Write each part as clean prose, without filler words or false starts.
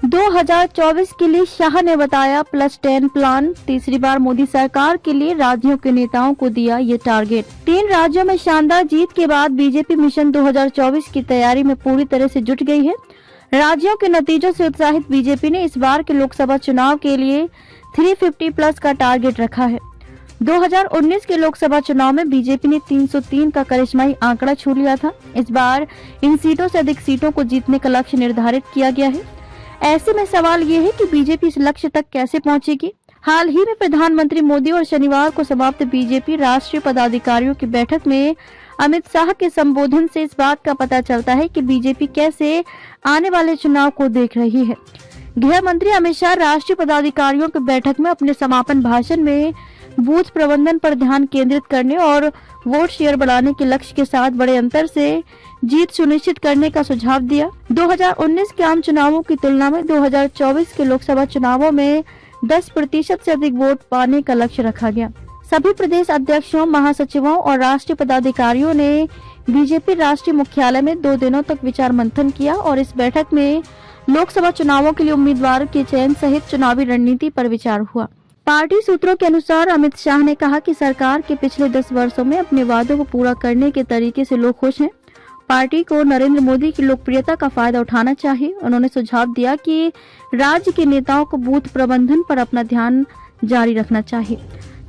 2024 के लिए शाह ने बताया +10 प्लान। तीसरी बार मोदी सरकार के लिए राज्यों के नेताओं को दिया ये टारगेट। 3 राज्यों में शानदार जीत के बाद बीजेपी मिशन 2024 की तैयारी में पूरी तरह से जुट गई है। राज्यों के नतीजों से उत्साहित बीजेपी ने इस बार के लोकसभा चुनाव के लिए 350+ का टारगेट रखा है। 2019 के लोकसभा चुनाव में बीजेपी ने 303 का करिश्माई आंकड़ा छू लिया था। इस बार इन सीटों से अधिक सीटों को जीतने का लक्ष्य निर्धारित किया गया है। ऐसे में सवाल ये है कि बीजेपी इस लक्ष्य तक कैसे पहुंचेगी। हाल ही में प्रधानमंत्री मोदी और शनिवार को समाप्त बीजेपी राष्ट्रीय पदाधिकारियों की बैठक में अमित शाह के संबोधन से इस बात का पता चलता है कि बीजेपी कैसे आने वाले चुनाव को देख रही है। गृह मंत्री अमित शाह राष्ट्रीय पदाधिकारियों की बैठक में अपने समापन भाषण में बूथ प्रबंधन पर ध्यान केंद्रित करने और वोट शेयर बढ़ाने के लक्ष्य के साथ बड़े अंतर से जीत सुनिश्चित करने का सुझाव दिया। 2019 के आम चुनावों की तुलना में 2024 के लोकसभा चुनावों में 10% से अधिक वोट पाने का लक्ष्य रखा गया। सभी प्रदेश अध्यक्षों, महासचिवों और राष्ट्रीय पदाधिकारियों ने बीजेपी राष्ट्रीय मुख्यालय में 2 दिनों तक विचार मंथन किया और इस बैठक में लोकसभा चुनावों के लिए उम्मीदवारों के चयन सहित चुनावी रणनीति पर विचार हुआ। पार्टी सूत्रों के अनुसार अमित शाह ने कहा कि सरकार के पिछले 10 वर्षों में अपने वादों को पूरा करने के तरीके से लोग खुश हैं। पार्टी को नरेंद्र मोदी की लोकप्रियता का फायदा उठाना चाहिए। उन्होंने सुझाव दिया कि राज्य के नेताओं को बूथ प्रबंधन पर अपना ध्यान जारी रखना चाहिए,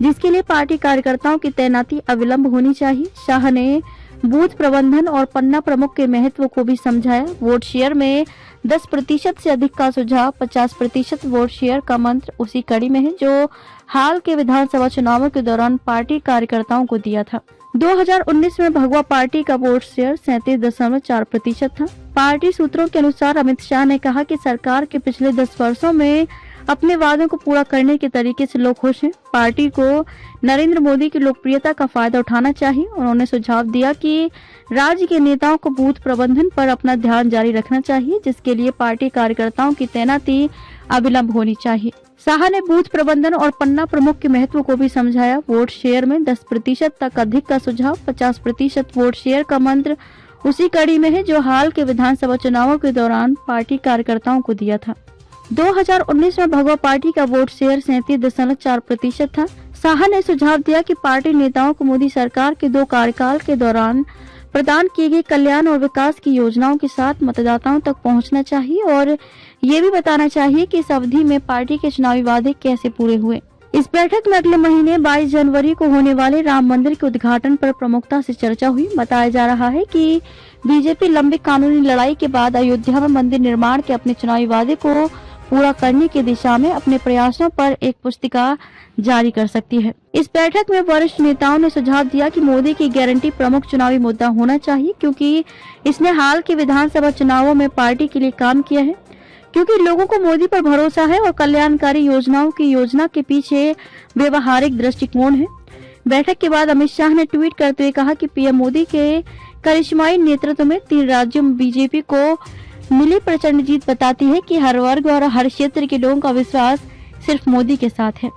जिसके लिए पार्टी कार्यकर्ताओं की तैनाती अविलंब होनी चाहिए। शाह ने बूथ प्रबंधन और पन्ना प्रमुख के महत्व को भी समझाया। वोट शेयर में 10% से अधिक का सुझाव 50% वोट शेयर का मंत्र उसी कड़ी में है जो हाल के विधानसभा चुनावों के दौरान पार्टी कार्यकर्ताओं को दिया था। 2019 में भगवा पार्टी का वोट शेयर 37.4% था। पार्टी सूत्रों के अनुसार अमित शाह ने कहा कि सरकार के पिछले 10 वर्षों में अपने वादों को पूरा करने के तरीके से लोग खुश हैं। पार्टी को नरेंद्र मोदी की लोकप्रियता का फायदा उठाना चाहिए। उन्होंने सुझाव दिया कि राज्य के नेताओं को बूथ प्रबंधन पर अपना ध्यान जारी रखना चाहिए, जिसके लिए पार्टी कार्यकर्ताओं की तैनाती अविलंब होनी चाहिए। शाह ने बूथ प्रबंधन और पन्ना प्रमुख के महत्व को भी समझाया। वोट शेयर में 10% तक अधिक का सुझाव 50% वोट शेयर का मंत्र उसी कड़ी में है जो हाल के विधानसभा चुनावों के दौरान पार्टी कार्यकर्ताओं को दिया था। 2019 में भगवा पार्टी का वोट शेयर 37.4% था। शाह ने सुझाव दिया कि पार्टी नेताओं को मोदी सरकार के 2 कार्यकाल के दौरान प्रदान किए गए कल्याण और विकास की योजनाओं के साथ मतदाताओं तक पहुंचना चाहिए और ये भी बताना चाहिए कि इस अवधि में पार्टी के चुनावी वादे कैसे पूरे हुए। इस बैठक में अगले महीने 22 जनवरी को होने वाले राम मंदिर के उद्घाटन पर प्रमुखता से चर्चा हुई। बताया जा रहा है कि बीजेपी लंबी कानूनी लड़ाई के बाद अयोध्या में मंदिर निर्माण के अपने चुनावी वादे को पूरा करने की दिशा में अपने प्रयासों पर एक पुस्तिका जारी कर सकती है। इस बैठक में वरिष्ठ नेताओं ने सुझाव दिया कि मोदी की गारंटी प्रमुख चुनावी मुद्दा होना चाहिए, क्योंकि इसने हाल के विधानसभा चुनावों में पार्टी के लिए काम किया है। क्योंकि लोगों को मोदी पर भरोसा है और कल्याणकारी योजनाओं की योजना के पीछे व्यवहारिक दृष्टिकोण है। बैठक के बाद अमित शाह ने ट्वीट करते हुए कहा कि पीएम मोदी के करिश्माई नेतृत्व में 3 राज्यों में बीजेपी को मिली प्रचंड जीत बताती है कि हर वर्ग और हर क्षेत्र के लोगों का विश्वास सिर्फ मोदी के साथ है।